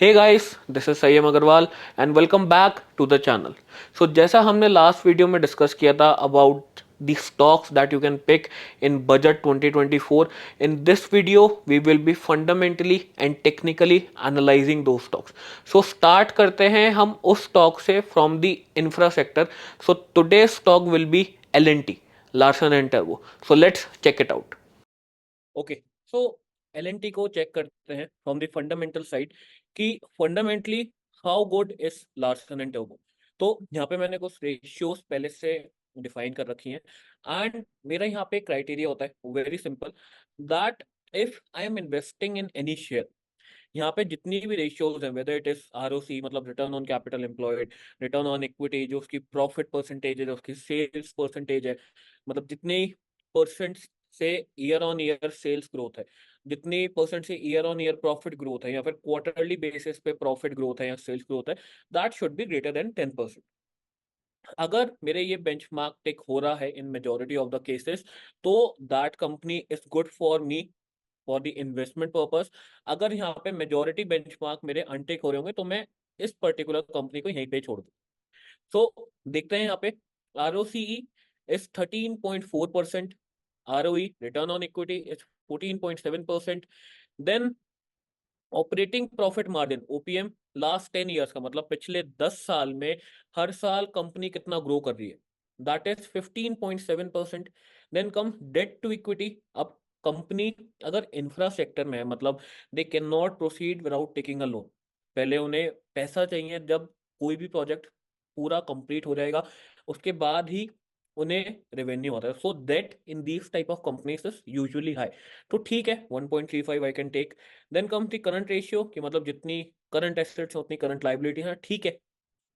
Hey guys, this is Sayam Agarwal and welcome back to the channel. So जैसा हमने last video में discuss किया था about the stocks that you can pick in budget 2024, in this video we will be fundamentally and technically analysing दो stocks. So start करते हैं हम उस स्टॉक से from the infra sector. So today stock will be L&T, Larsen and टर्बो। So let's check it out. Okay, so L&T को check करते हैं फ्रॉम द फंडामेंटल साइड कि fundamentally how good is Larsen and turbo. तो यहाँ पे मैंने कुछ रेशियोज पहले से डिफाइन कर रखी हैं एंड मेरा यहाँ पे क्राइटेरिया होता है very simple, that if I M investing in any share, यहाँ पे जितनी भी रेशियोज हैं, वेदर इट इज ROC मतलब return on capital employed, return on equity, जो उसकी प्रॉफिट परसेंटेज है, जो उसकी सेल्स परसेंटेज है, मतलब जितने परसेंट से year on year sales growth है, जितनी परसेंट से year on year profit growth है, या फिर क्वार्टरली बेसिस पे प्रॉफिट ग्रोथ है या सेल्स ग्रोथ है, that should be greater than 10%। अगर मेरे ये बेंचमार्क टिक हो रहा है in majority of the cases, तो that company is good for me for the investment purpose. अगर यहाँ पे मेजोरिटी बेंचमार्क मेरे अनटिक हो रहे होंगे तो मैं इस पर्टिकुलर कंपनी को यहीं पे छोड़ दूँ। सो देखते हैं यहाँ पे ROCE is 13.4%, ROE return on equity is 14.7%। Then operating profit margin OPM last 10 years का, मतलब पिछले 10 साल में हर साल कंपनी कितना ग्रो कर रही है, that is 15.7%। Then come debt to equity. अब कंपनी अगर इंफ्रा सेक्टर में है, मतलब they can not proceed without taking a loan. पहले उन्हें पैसा चाहिए, जब कोई भी प्रोजेक्ट पूरा कंप्लीट हो जाएगा उसके बाद ही उन्हें रेवेन्यू आता है। So that in these type of companies is usually high. तो ठीक है, 1.35 I can take. Then come the current ratio, कि मतलब जितनी करंट एसेट्स हैं उतनी करंट लाइबिलिटी है, ठीक है,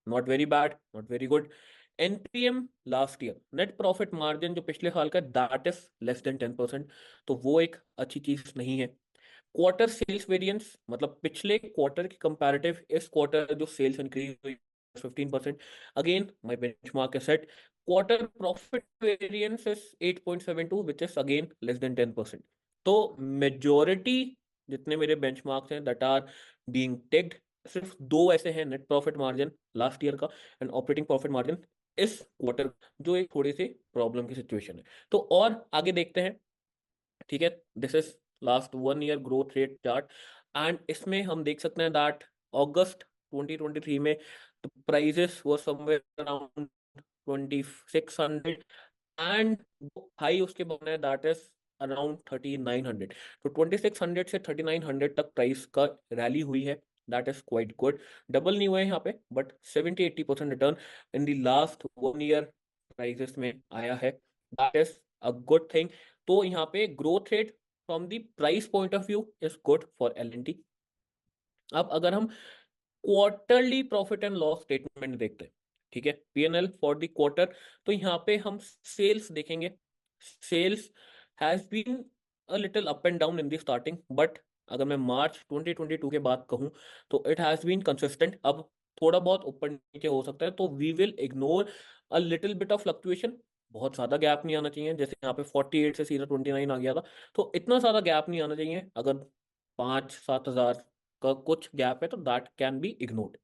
not very bad, not very good. NPM last year, net profit margin जो पिछले साल का, दैट इज लेस देन 10%, तो वो एक अच्छी चीज नहीं है। क्वार्टर सेल्स वेरिएंस, मतलब पिछले क्वार्टर के कंपैरेटिव इस क्वार्टर जो सेल्स इंक्रीज हुई 15%, again my benchmark is set. Quarter profit variance is 8.72 which is again less than 10%। तो मेजॉरिटी जितने मेरे बेंचमार्क्स हैं दैट आर बीइंग टिक्ड, सिर्फ दो ऐसे हैं, net profit margin last year का एंड ऑपरेटिंग प्रॉफिट मार्जिन इस क्वार्टर, जो एक थोड़ी सी प्रॉब्लम की सिचुएशन है। तो और आगे देखते हैं, ठीक है। This is last 1 year growth rate chart and इसमें हम देख सकते हैं दैट अगस्त 2023 में the prices were somewhere around 2600 and high उसके बना है दैट इज अराउंड 3900। तो 2600 से 3900 तक प्राइस का रैली हुई है, that is quite good. Double नहीं हुआ है यहाँ पे, but 70-80% return in the last 1 year prices में आया है, that is a good thing. तो यहाँ पे growth rate from the price point of view is good for L&T। अब अगर हम quarterly profit and loss statement देखते हैं, ठीक है, P&L फॉर द क्वार्टर, तो यहाँ पे हम सेल्स देखेंगे। Sales has been a little up and down in the starting, but अगर मैं मार्च 2022 के बाद कहूँ तो इट हैज बीन कंसिस्टेंट। अब थोड़ा बहुत ऊपर नीचे हो सकता है, तो we will ignore a little bit of fluctuation. बहुत ज्यादा गैप नहीं आना चाहिए, जैसे यहाँ पे 48 से सीधा 29 आ गया था, तो इतना सारा गैप नहीं आना चाहिए। अगर 5-7 हज़ार का कुछ गैप है तो that can be ignored.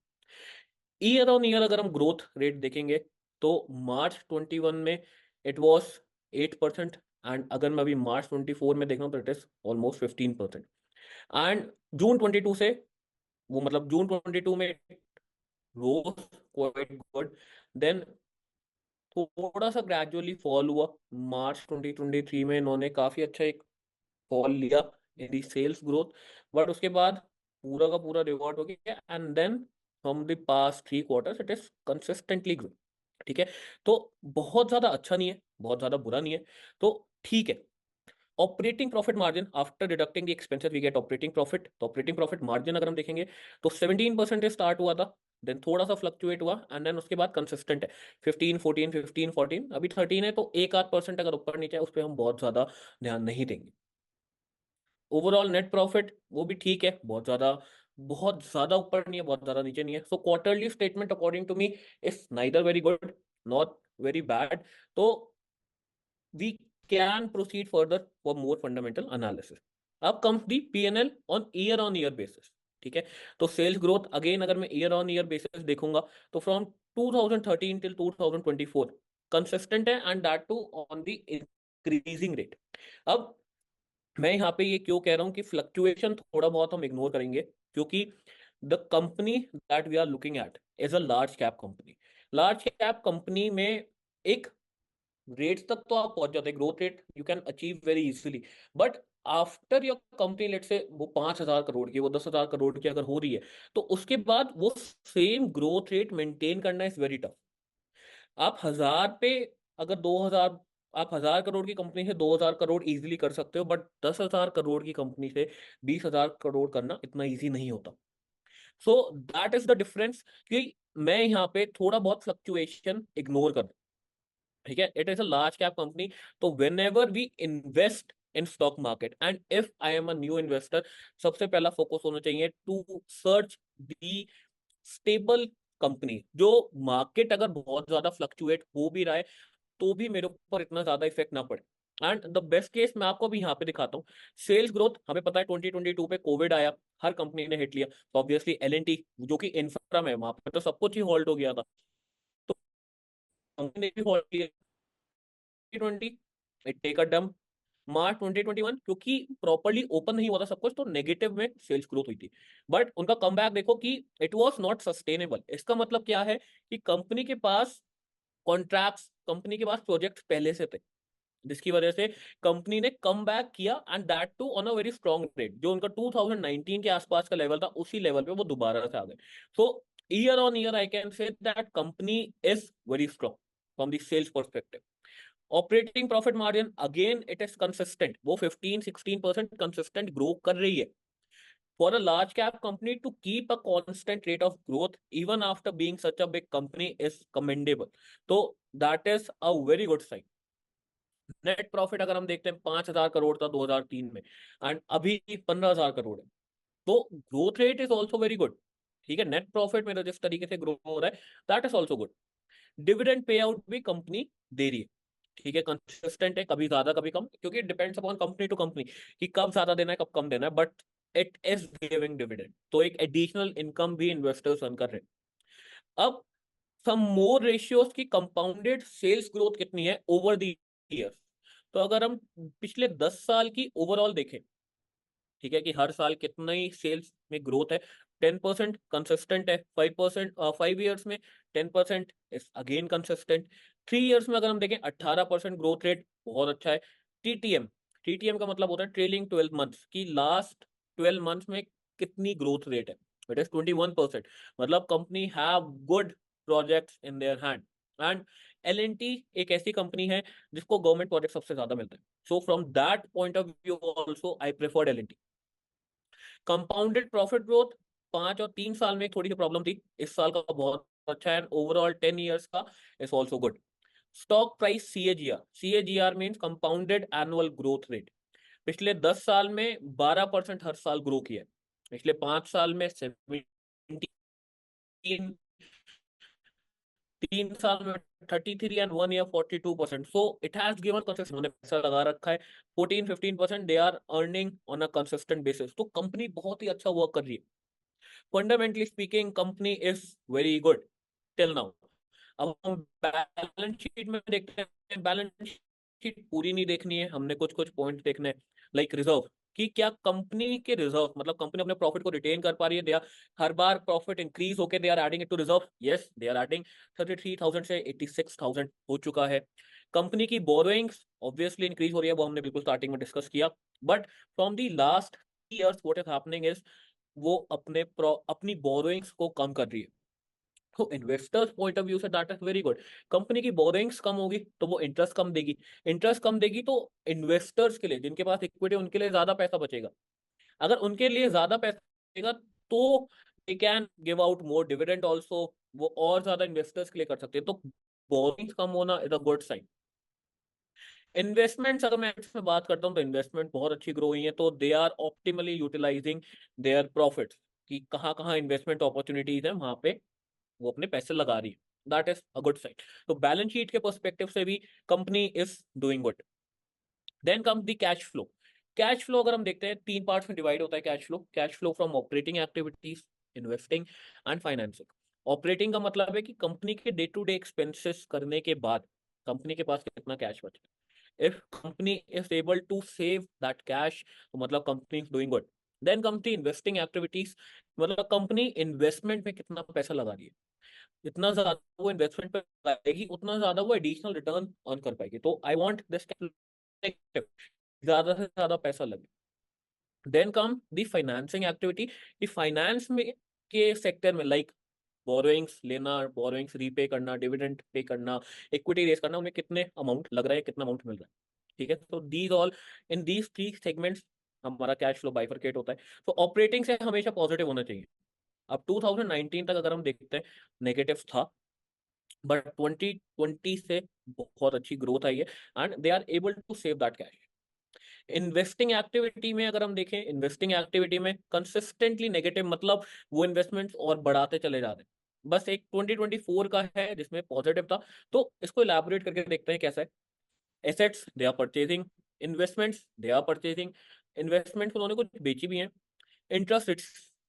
Year on year अगर हम ग्रोथ रेट देखेंगे तो मार्च 21 में इट वॉज 8%, एंड अगर मैं अभी मार्च 24 में देख रहा हूँ तो it is almost 15%। And June 22 से, वो मतलब जून 22 में रोज क्वाइट गुड, देन थोड़ा सा ग्रेजुअली फॉल हुआ। मार्च 2023 में इन्होंने काफी अच्छा एक फॉल लिया in the sales growth, but उसके बाद पूरा का पूरा रिवॉर्ड हो गया and then from the past 3 quarters it is consistently grow, ठीक है। तो बहुत ज्यादा अच्छा नहीं है, बहुत ज्यादा बुरा नहीं है, तो ठीक है। Operating profit margin after deducting the expenses we get operating profit. तो ऑपरेटिंग प्रॉफिट मार्जिन अगर हम देखेंगे तो 17% स्टार्ट हुआ था, देन थोड़ा सा फ्लक्चुएट हुआ एंड देन उसके बाद कंसिस्टेंट है 15-14, 15-14, अभी 13 है। तो एक आध परसेंट अगर ऊपर नीचे है उस पर हम बहुत ज्यादा ध्यान नहीं देंगे। ओवरऑल नेट प्रॉफिट वो भी ठीक है, बहुत ज्यादा ऊपर नहीं है, बहुत ज्यादा नीचे नहीं है। So quarterly statement according to me is neither very good not very bad. तो we can proceed further for more fundamental analysis. Up comes the P&L on year basis. ठीक है। तो सेल्स ग्रोथ अगेन अगर मैं year on year basis देखूंगा तो from 2013 till 2024 consistent है, and that too on the increasing rate. अब मैं यहाँ पे ये क्यों कह रहा हूँ कि फ्लक्चुएशन थोड़ा बहुत हम इग्नोर करेंगे, क्योंकि the company that we are looking at is a large cap company. Large cap company में एक रेट्स तक तो आप पहुंच जाते हैं, growth rate you can achieve very easily, but after your company late से वो 5,000 करोड़ की, वो 10,000 करोड़ की अगर हो रही है, तो उसके बाद वो सेम ग्रोथ रेट मेंटेन करना इज वेरी टफ। आप 1,000 पे अगर 2,000, आप 1,000 करोड़ की कंपनी से 2,000 करोड़ इजीली कर सकते हो, बट 10,000 करोड़ की कंपनी से 20,000 करोड़ करना इतना इजी नहीं होता। So that is the difference कि मैं यहाँ पे थोड़ा बहुत फ्लक्चुएशन इग्नोर कर, ठीक है। It is a large cap company, तो whenever we invest in stock market and if I am a new investor, सबसे पहला फोकस होना चाहिए to search the stable company, जो मार्केट अगर बहुत ज्यादा फ्लक्चुएट हो भी रहा है तो भी मेरे ऊपर इतना ज्यादा इफेक्ट ना पड़े। एंड द बेस्ट केस मैं आपको अभी यहाँ पे दिखाता हूँ। सेल्स ग्रोथ हमें पता है 2022 पे कोविड आया, हर कंपनी ने हिट लिया, तो ऑब्वियसली एल जो कि इंफ्रा में, वहां पे तो सब कुछ ही हॉल्ट हो गया था, तो कंपनी ने भी हॉल्ट लिया। 2020 इट टेक अ डंप। मार्च 2021 क्योंकि प्रॉपरली ओपन नहीं हुआ था सब कुछ, तो नेगेटिव में सेल्स ग्रोथ हुई थी, बट उनका कमबैक देखो कि इट वाज नॉट सस्टेनेबल। इसका मतलब क्या है कि कंपनी के पास कॉन्ट्रैक्ट्स, कंपनी के पास प्रोजेक्ट पहले से थे, जिसकी वजह से कंपनी ने कम बैक किया, and that too on a very strong rate. जो उनका 2019 के आसपास का लेवल था, उसी लेवल पे वो दोबारा से आ गए। So year on year I can say that company is very strong from the sales perspective. Operating profit margin again it is consistent, वो 15-16% कंसिस्टेंट ग्रो कर रही है। For a large cap company to keep a constant rate of growth even after being such a big company is commendable, तो that is a very good sign. Net profit अगर हम देखते हैं 5,000 करोड़ था 2003 में, एंड अभी 15,000 करोड़ है, तो growth rate is also very good. ठीक है, नेट प्रॉफिट मेरा जिस तरीके से ग्रो हो रहा है that is also good. Dividend pay out भी कंपनी दे रही है, ठीक है, कंसिस्टेंट है, कभी ज्यादा कभी कम, क्योंकि depends upon company to company कि कब ज्यादा देना है कब कम देना है, but it is giving dividend, तो एक एडिशनल इनकम भी इन्वेस्टर्स अर्न कर रहे हैं। अब सम मोर रेशियोज की कंपाउंडेड सेल्स ग्रोथ कितनी है ओवर द ईयर्स, तो अगर हम पिछले 10 साल की ओवरऑल देखें, ठीक है, कि हर साल कितना ही सेल्स में ग्रोथ है, 10% कंसिस्टेंट है, 5%, 5 ईयर्स में 10% इज अगेन कंसिस्टेंट, 3 ईयर्स में अगर हम देखें 18% ग्रोथ रेट, बहुत अच्छा है। टीटीएम, टीटीएम का मतलब होता है ट्रेलिंग 12 मंथ्स की, लास्ट 12 मंथ्स में कितनी ग्रोथ रेट है, इट इज 21%। मतलब company have good projects in their hand. And L एक ऐसी कंपनी है जिसको गवर्नमेंट प्रोजेक्ट सबसे ज्यादा मिलते हैं, so from that point of view also I preferred L. Compounded profit growth 5 और 3 साल में थोड़ी सी प्रॉब्लम थी, इस साल का बहुत अच्छा है, ओवरऑल 10 ईयर्स का is also good. Stock price CAGR, CAGR means compounded annual growth rate, पिछले 10 साल में 12% हर साल ग्रो किया है, पिछले 5 साल में 17, 3 साल में 33 and 1 year 42%। So it has given consistent, उन्होंने पैसा लगा रखा है, 14-15% they are earning on a consistent basis, तो कंपनी बहुत ही अच्छा वर्क कर रही है। Fundamentally speaking company is very good till now. अब हम बैलेंस शीट में देखते हैं, बैलेंस शीट पूरी नहीं देखनी है, हमने कुछ कुछ पॉइंट देखने हैं, लाइक रिजर्व, कि क्या कंपनी के रिजर्व, मतलब कंपनी अपने प्रॉफिट को रिटेन कर पा रही है, दे आर हर बार प्रॉफिट इंक्रीज होकर they are adding it to reserve, yes they are adding, 33,000 से 86,000 हो चुका है। कंपनी की बोरोइंग्स ऑब्वियसली इंक्रीज हो रही है, वो हमने बिल्कुल स्टार्टिंग में डिस्कस किया, but from the last years what is happening is वो अपनी बोरोइंग्स को कम कर रही है, तो investors point of view say that is very good. Company की बोरिंग्स कम होगी तो वो इंटरेस्ट कम देगी, इंटरेस्ट कम देगी तो इन्वेस्टर्स के लिए, जिनके पास इक्विटी, उनके लिए ज्यादा पैसा बचेगा। अगर उनके लिए ज्यादा पैसा बचेगा तो they can give out more dividend also, वो और ज्यादा इन्वेस्टर्स के लिए कर सकते हैं, तो बोरिंग्स कम होना is a good sign. Investments अगर मैं इसमें बात करता हूँ तो इन्वेस्टमेंट बहुत अच्छी ग्रो हुई है, तो they are optimally utilising their profits, कि कहाँ कहाँ इन्वेस्टमेंट अपॉर्चुनिटीज है वहां पे वो अपने पैसे लगा रही है, that is a good sign. तो बैलेंस शीट के पर्सपेक्टिव से भी company is doing good. Then comes the cash flow, cash flow अगर हम देखते हैं, तीन पार्ट्स में डिवाइड होता है cash flow. Cash flow from operating activities, investing and financing. Operating का मतलब है कि कंपनी के डे टू डे एक्सपेंसेस करने के बाद कंपनी के पास कितना कैश बचा। If company is able to save that cash, तो मतलब company is doing good. Then company investing activities, मतलब कंपनी इन्वेस्टमेंट में कितना पैसा लगा रही है। जितना ज्यादा वो इन्वेस्टमेंट पे लगाएगी उतना ज्यादा वो एडिशनल रिटर्न अर्न कर पाएगी। तो आई वांट दिस, ज्यादा से ज्यादा पैसा लगे। Then come the financing activity, कि फाइनेंस में के सेक्टर में लाइक बोरोइंग्स लेना, बोरोइंग्स रीपे करना, डिविडेंड पे करना, इक्विटी रेस करना, उनमें कितने अमाउंट लग रहा है, कितना अमाउंट मिल रहा है। ठीक है, तो these all, in these three segments हमारा कैश फ्लो बाइफरकेट होता है। तो ऑपरेटिंग से हमेशा पॉजिटिव होना चाहिए। अब 2019 तक अगर हम देखते हैं नेगेटिव था, बट 2020 से बहुत अच्छी ग्रोथ आई है and they are able to save that cash. Investing activity में अगर हम देखें, इन्वेस्टिंग एक्टिविटी में कंसिस्टेंटली नेगेटिव, मतलब वो इन्वेस्टमेंट्स और बढ़ाते चले जा रहे हैं। बस एक 2024 का है जिसमें पॉजिटिव था। तो इसको इलैबोरेट करके देखते हैं कैसा है। Assets they are purchasing, investments they are purchasing, investments उन्होंने कुछ बेची भी हैं। इंटरेस्ट,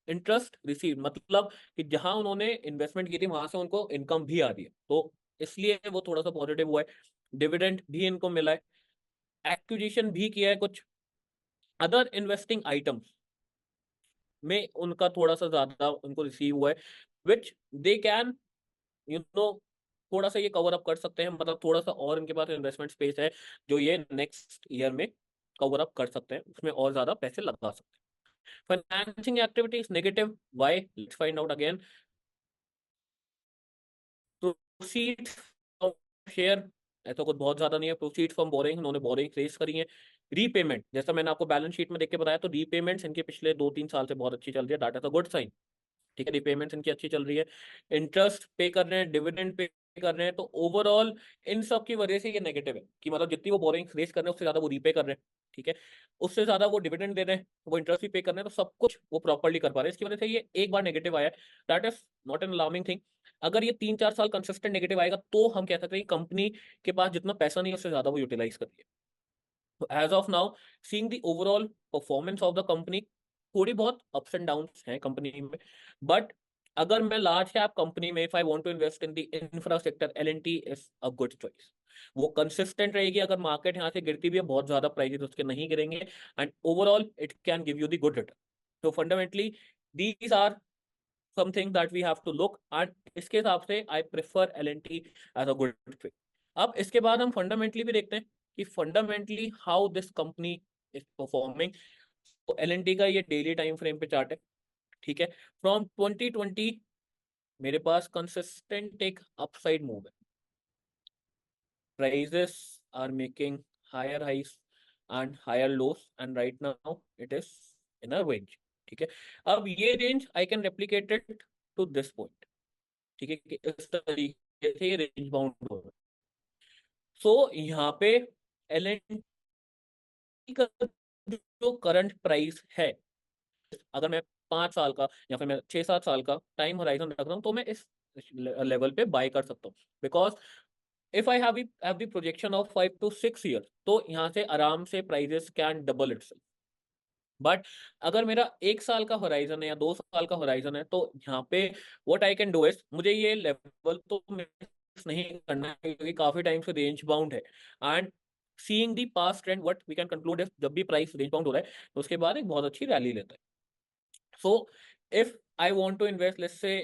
इंटरेस्ट रिसीव, मतलब कि जहां उन्होंने इन्वेस्टमेंट की थी वहां से उनको इनकम भी आ रही है, तो इसलिए वो थोड़ा सा पॉजिटिव हुआ है। डिविडेंड भी इनको मिला है, एक्विजिशन भी किया है कुछ। अदर इन्वेस्टिंग आइटम्स में उनका थोड़ा सा ज्यादा उनको रिसीव हुआ है, विच दे कैन थोड़ा सा ये कवर अप कर सकते हैं, मतलब थोड़ा सा और इनके पास इन्वेस्टमेंट स्पेस है जो ये नेक्स्ट ईयर में कवर अप कर सकते हैं, उसमें और ज्यादा पैसे लगा सकते हैं। Financing activities negative, why, let's find out again. Proceeds from share, ऐसा कुछ बहुत ज्यादा नहीं है। प्रोसीड्स फ्रॉम बोरिंग, उन्होंने बोरिंग रेज करी है। रीपेमेंट, जैसा मैंने आपको बैलेंस शीट में देख के बताया, तो रीपेमेंट्स इनके पिछले 2-3 साल से बहुत अच्छी चल रही है, that is a good sign. ठीक है, रीपेमेंट्स इनकी अच्छी चल रही है। इंटरेस्ट पे कर रहे हैं, डिविडेंड पे कर रहे हैं, तो ओवरऑल इन सब की वजह से ये नेगेटिव है कि मतलब जितनी वो बोरिंग रेज कर रहे हैं उससे ज्यादा वो रीपे कर रहे हैं। ठीक है, उससे ज्यादा वो डिविडेंड दे रहे हैं, वो इंटरेस्ट भी पे कर रहे हैं, तो सब कुछ वो प्रॉपर्ली कर पा रहे हैं। इसकी वजह से ये एक बार नेगेटिव आया है, that is not an alarming thing. अगर ये 3-4 साल कंसिस्टेंट नेगेटिव आएगा तो हम कह सकते हैं कि कंपनी के पास जितना पैसा नहीं है उससे ज्यादा वो यूटिलाइज कर रही है। तो as of now, seeing the overall performance of the company, थोड़ी बहुत अप्स एंड डाउन्स हैं कंपनी में, बट अगर मैं लार्ज कैप कंपनी में if I want to invest in the infrastructure, L and T is a good choice. वो consistent रहेगी, अगर मार्केट यहाँ से गिरती भी है बहुत ज्यादा प्राइसेस उसके नहीं गिरेंगे, and overall it can give you the good return. तो fundamentally these are something that we have to look, and इसके हिसाब से I prefer L and T as a good pick. अब इसके बाद हम फंडामेंटली भी देखते हैं कि fundamentally how this company is performing. तो एल&टी का ये डेली टाइम फ्रेम पे चार्ट है। ठीक है, फ्रॉम 2020 मेरे पास कंसिस्टेंट एक अपसाइड मूव है। Prices are making higher highs and higher lows, and right now it is in a range. ठीक है, अब ये range I can replicate it to this point. ठीक है, कि इस तरीके से ये रेंज बाउंड हो रहा है। सो यहाँ पे एल&टी का जो करंट प्राइस है, अगर मैं 5 साल का या फिर मैं 6-7 साल का टाइम होराइजन रख रहा हूँ तो मैं इस लेवल पे बाय कर सकता हूँ। Because if I have the projection of 5 to 6 years, तो यहाँ से आराम से prices can double itself. But अगर मेरा 1 साल का होराइजन है या 2 साल का होराइजन है, तो यहाँ पे what I can do is, मुझे ये लेवल तो मिस नहीं करना है क्योंकि काफी टाइम से रेंज बाउंड है। And seeing the past trend, what we can conclude is, जब भी प्राइस रेंज बाउंड हो रहा है तो उसके बाद एक बहुत अच्छी रैली लेता है। So if I want to invest let's say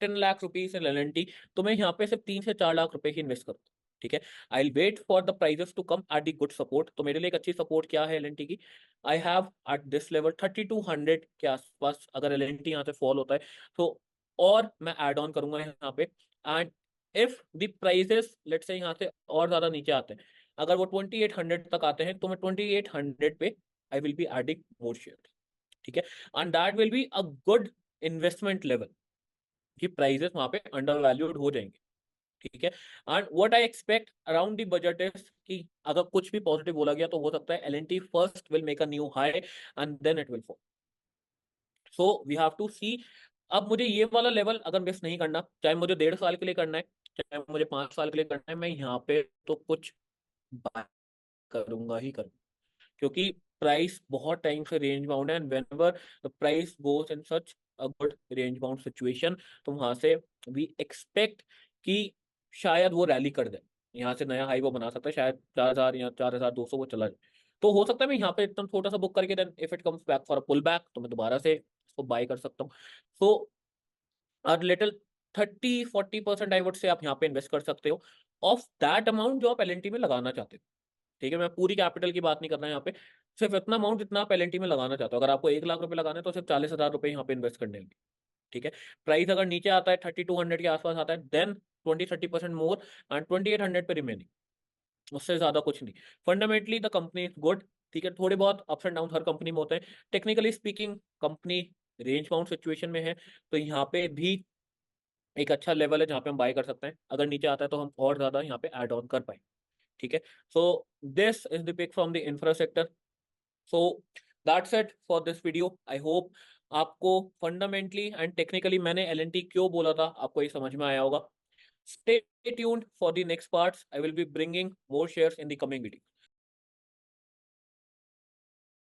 10 lakh rupees in L&T, तो मैं यहाँ पे सिर्फ 3 से 4 लाख रुपए ही इन्वेस्ट करूँ। ठीक है, I will wait for the prices to come at the good support. तो मेरे लिए एक अच्छी सपोर्ट क्या है एल&टी की, I have at this level 3200 के आसपास, अगर एल&टी यहाँ से फॉल होता है तो और मैं एड ऑन करूंगा यहाँ पे। And if the prices let's say यहाँ से और ज्यादा नीचे आते हैं, अगर वो 2800 तक आते हैं, तो मैं 2800 पे आई will be adding more share. ठीक है, and that will be a good investment level कि प्राइजेस वहां पे अंडर वैल्यूड हो जाएंगे। ठीक है, and what I expect around the budget is कि अगर कुछ भी पॉजिटिव बोला गया तो हो सकता है L and T first will make a new high and then it will fall. So we have to see. अब मुझे ये वाला लेवल अगर मिस नहीं करना, चाहे मुझे 1.5 साल के लिए करना है, चाहे मुझे 5 साल के लिए करना है, मैं यहाँ पे तो कुछ बाय करूंगा ही करूंगा। क्योंकि प्राइस बहुत टाइम से रेंज बाउंड है, and whenever the price goes in such a good range bound situation, तो वहां से वी एक्सपेक्ट कि शायद वो रैली कर दे, यहाँ से नया हाई वो बना सकता है, शायद 4,000 या 4,200 वो चला जाए। तो हो सकता है मैं यहाँ पे एकदम छोटा सा बुक करके then if it comes back for a pull back तो मैं दोबारा से इसको बाय कर सकता हूँ। सो और लिटिल 30-40% आई वुड से आप यहाँ पे इन्वेस्ट कर सकते हो ऑफ दैट अमाउंट जो आप एलएनटी में लगाना चाहते हो। ठीक है, मैं पूरी कैपिटल की बात नहीं कर रहा यहाँ पे, सिर्फ इतना अमाउंट जितना आप एलएनटी में लगाना चाहते हो। अगर आपको 1 लाख रुपए लगाना है तो सिर्फ 40,000 रुपए यहाँ पे इन्वेस्ट करने होंगे। ठीक है, प्राइस अगर नीचे आता है 3,200 के आसपास आता है देन 20-30% मोर एंड 2,800 पे रिमेनिंग, उससे ज्यादा कुछ नहीं। Fundamentally the company is good. ठीक है, थोड़े बहुत ups and down her company में होते हैं। Technically speaking company range bound situation में है, तो यहाँ पे भी एक अच्छा लेवल है जहाँ पे हम बाय कर सकते हैं। अगर नीचे आता है तो हम और ज्यादा यहाँ पे ऐड ऑन कर पाए। ठीक है, so this is the pick from the infra sector. So that's it for this video. I hope आपको फंडामेंटली एंड टेक्निकली मैंने एलएनटी क्यों बोला था आपको ये समझ में आया होगा। Stay tuned for the next parts, I will be bringing more shares in the coming video.